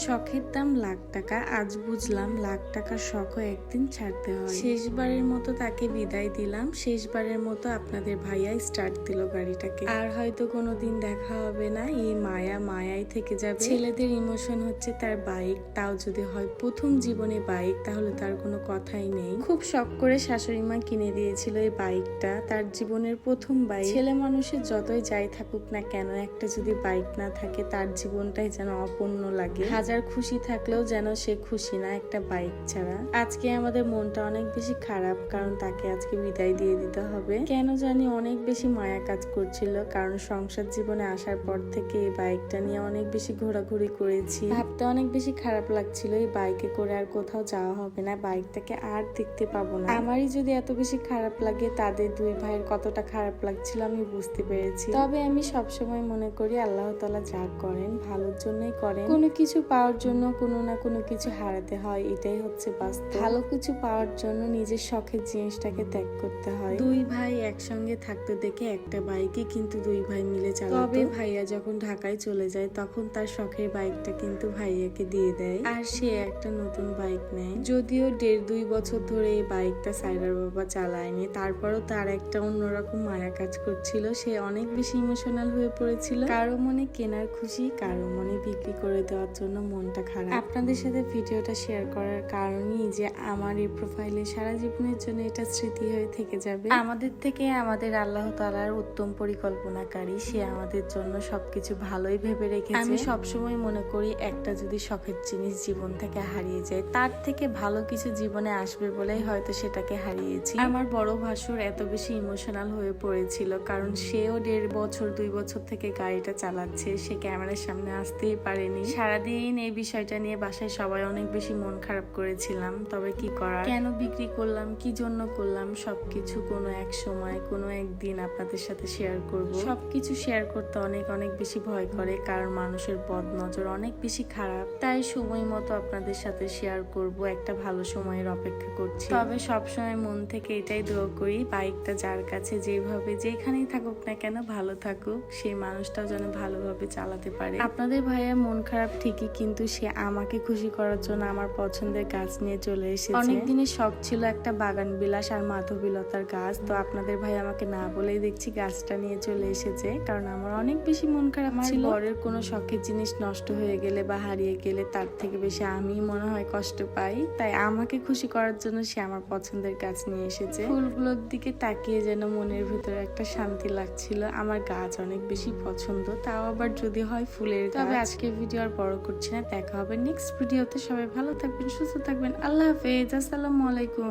শখের দাম লাখ টাকা, আজ বুঝলাম লাখ টাকার শখও একদিন ছাড়তে হয়। শেষবারের মতো তাকে বিদায় দিলাম, শেষবারের মতো আপনাদের ভাইয়া স্টার্ট দিল গাড়িটাকে। আর হয়তো কোনোদিন দেখা হবে না, এই মায়া মায়াই থেকে যাবে। ছেলেদের ইমোশন হচ্ছে তার বাইক, তাও যদি হয় প্রথম জীবনে বাইক, তাহলে তার কোনো কথাই নেই। খুব শখ করে শাশুড়ি মা কিনে দিয়েছিল এই বাইকটা, তার জীবনের প্রথম বাইক। ছেলে মানুষের যতই যাই থাকুক না কেন, একটা যদি বাইক না থাকে তার জীবনটাই যেন অপূর্ণ লাগে। হাজার খুশি থাকলেও যেন সে খুশি না একটা বাইক ছাড়া। আজকে আমাদের মনটা অনেক বেশি খারাপ, কারণ তাকে আজকে বিদায় দিয়ে দিতে হবে। কেন জানি অনেক বেশি মায়া কাজ করছিল, কারণ সংসার জীবনে আসার পর থেকে এই বাইকটা নিয়ে অনেক বেশি ঘোরাঘুরি করেছি। ভাবতে অনেক বেশি খারাপ লাগছিল এই বাইকে করে আর কোথাও যাওয়া হবে না, বাইকটাকে আর দেখতে পাবো না। আমারই যদি এত বেশি খারাপ লাগে, তাদের দুই ভাইয়ের কতটা খারাপ লাগছিল আমি বুঝতে পেরেছি। তবে আমি সবসময় মনে করি আল্লাহ তাআলা যা করেন ভালোর জন্যই করেন। কোনো কিছু পাওয়ার জন্য কোনো না কোনো কিছু হারাতে হয়, এটাই হচ্ছে বাস্তব। ভালো কিছু পাওয়ার জন্য নিজের শখের জিনিসটাকে ত্যাগ করতে হয়। দুই ভাই একসঙ্গে থাকতে দেখে একটা বাইকে কিন্তু দুই ভাই মিলে চালাতো। তবে ভাইয়া যখন ঢাকায় চলে যায়, তখন তার শখের বাইকটা কিন্তু ভাইয়াকে দিয়ে দেয়, আর সে একটা নতুন বাইক নেয়। যদিও 1.5-2 বছর ধরে এই বাইকটা সাইরার বাবা চালায়নি, তারপরও তার একটা অন্যরকম মায়া কাজ করছিল। সে অনেক বেশি ইমোশনাল হয়ে পড়েছিল। কারো মনে কেনার খুশি, কারো মনে বিক্রি করে দেওয়ার জন্য মনটা খারাপ। আপনাদের সাথে ভিডিওটা শেয়ার করার কারণই যে আমার এই প্রোফাইলে সারা জীবনের জন্য এটা স্মৃতি হয়ে থেকে যাবে। আমাদের থেকে আমাদের আল্লাহ তাআলার উত্তম পরিকল্পনাকারী, সে আমাদের জন্য সবকিছু ভালোই ভেবে রেখেছে। আমি সবসময় মনে করি একটা যদি শখের জিনিস জীবন থেকে হারিয়ে যায়, তার থেকে ভালো কিছু জীবনে আসবে বলেই হয়তো সেটাকে হারিয়েছি। আমার বড় ভাসুর এত বেশি ইমোশনাল হয়ে পড়েছিল, কারণ সেও 1.5 বছর 2 বছর থেকে গাড়িটা চালাচ্ছে, সে ক্যামেরার সামনে আসতেই পারেনি। সারাদিন এই বিষয়টা নিয়ে বাসায় সবাই অনেক বেশি মন খারাপ করেছিলাম। তবে কি করার, কেন বিক্রি করলাম, কি জন্য করলাম, সবকিছু কোনো এক সময় কোনো একদিন আপনাদের সাথে শেয়ার করব। সবকিছু শেয়ার করতে অনেক অনেক বেশি ভয় করে, কারণ মানুষের বদ নজর অনেক বেশি খারাপ। তাই সময় মতো আপনাদের সাথে শেয়ার করব, একটা ভালো সময়ের অপেক্ষা করছি। তবে সবসময় মন থেকে এটাই দোয়া করি, বাইকটা যার কাছে যেভাবে যেখানেই থাকুক না কেন ভালো থাকুক, সেই মানুষটাও যেন ভালোভাবে চালাতে পারে। আপনাদের ভাইয়ের মন খারাপ ঠিকই, কিন্তু সে আমাকে খুশি করার জন্য আমার পছন্দের গাছ নিয়ে চলে এসেছে। অনেক দিনের শখ ছিল একটা বাগান বিলাস আর মাধবীলতার গাছ, তো আপনাদের ভাই আমাকে না বলেই দেখছি গাছটা নিয়ে চলে এসেছে, কারণ আমার অনেক বেশি মন খারাপ ছিল। বরের কোনো শখের জিনিস নষ্ট হয়ে গেলে বা হারিয়ে গেলে তার থেকে বেশি আমি মনে হয় কষ্ট পাই, তাই আমাকে খুশি করার জন্য সে আমার পছন্দের গাছ নিয়ে এসেছে। ফুলগুলোর দিকে তাকিয়ে যেন মনের ভিতরে একটা শান্তি লাগছিল। আমার গাছ অনেক বেশি পছন্দ, তাও আবার যদি হয় ফুলের গাছ। তবে আজকে ভিডিও আর বড় করছি না, দেখা হবে নেক্সট ভিডিওতে। সবাই ভালো থাকবেন, সুস্থ থাকবেন, আল্লাহ হাফেজ, আসসালামু আলাইকুম।